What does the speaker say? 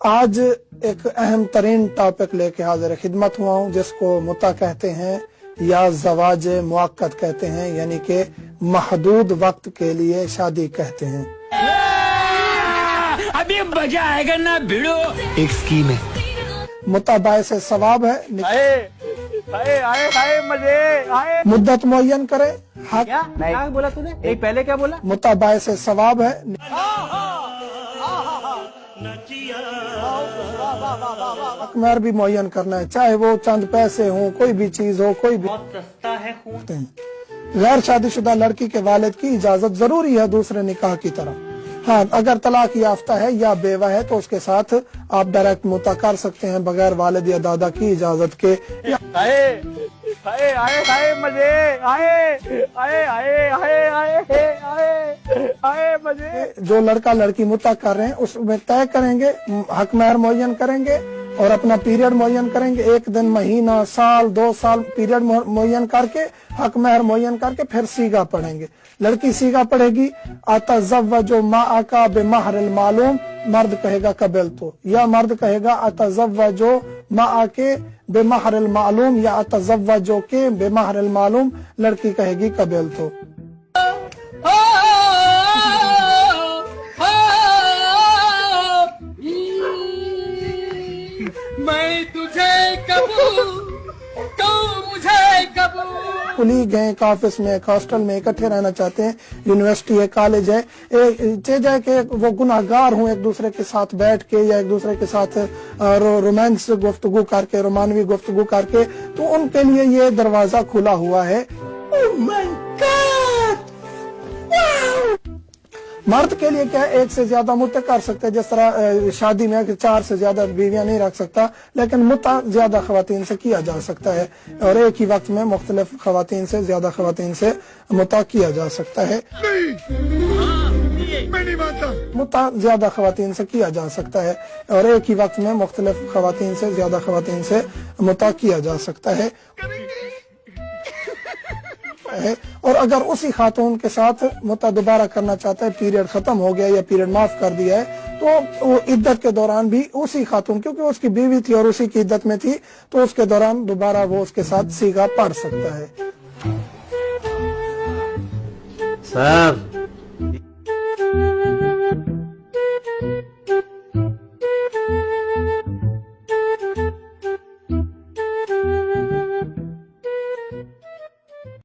آج ایک اہم ترین ٹاپک لے کے حاضر خدمت ہوا ہوں، جس کو متا کہتے ہیں یا زواج مؤقت کہتے ہیں، یعنی کہ محدود وقت کے لیے شادی کہتے ہیں۔ ابھی مزہ آئے گا نا بھیڑو۔ ایک اسکیم ہے، متا باعث ثواب ہے، مدت معین کرے، حق کیا بولا تو نے؟ پہلے کیا بولا؟ متا باعث ثواب ہے، حق مہر بھی معین کرنا ہے، چاہے وہ چند پیسے ہوں، کوئی بھی چیز ہو، کوئی بھی سستا ہے خون۔ غیر شادی شدہ لڑکی کے والد کی اجازت ضروری ہے دوسرے نکاح کی طرح۔ ہاں، اگر طلاق یافتہ ہے یا بیوہ ہے تو اس کے ساتھ آپ ڈائریکٹ متا کر سکتے ہیں بغیر والد یا دادا کی اجازت کے۔ جو لڑکا لڑکی متا کر رہے ہیں اس میں طے کریں گے، حق مہر معین کریں گے اور اپنا پیریڈ معین کریں گے، 1 دن، مہینہ، سال، 2 سال پیریڈ معین کر کے، حق مہر معین کر کے پھر سیگا پڑھیں گے۔ لڑکی سیگا پڑھے گی، اتزوج معک بمہر المعلوم، مرد کہے گا قبل تو، یا مرد کہے گا اتزوج معک بمہر المعلوم یا اتزوج کے بمہر المعلوم، لڑکی کہے گی قبل تو۔ میں تجھے قبول، تو مجھے قبول۔ کلیگ ہیں، ایک آفس میں، ایک ہاسٹل میں اکٹھے رہنا چاہتے ہیں، یونیورسٹی ہے، کالج ہے، جائے کہ وہ گناہ گار ہوں، ایک دوسرے کے ساتھ بیٹھ کے یا ایک دوسرے کے ساتھ رومانس گفتگو کر کے، رومانوی گفتگو کر کے، تو ان کے لیے یہ دروازہ کھلا ہوا ہے۔ مرد کے لیے کیا ہے، 1 سے زیادہ متے کر سکتے، جس طرح شادی میں 4 سے زیادہ بیویاں نہیں رکھ سکتا، لیکن متا زیادہ خواتین سے کیا جا سکتا ہے، اور ایک ہی وقت میں مختلف خواتین سے، زیادہ خواتین سے متا کیا جا سکتا ہے۔ متا زیادہ خواتین سے کیا جا سکتا ہے اور ایک ہی وقت میں مختلف خواتین سے، زیادہ خواتین سے متا کیا جا سکتا ہے۔ اور اگر اسی خاتون کے ساتھ متا دوبارہ کرنا چاہتا ہے، پیریڈ ختم ہو گیا یا پیریڈ معاف کر دیا ہے، تو وہ عدت کے دوران بھی اسی خاتون، کیونکہ اس کی بیوی تھی اور اسی کی عدت میں تھی، تو اس کے دوران دوبارہ وہ اس کے ساتھ سیگا پڑھ سکتا ہے۔ سر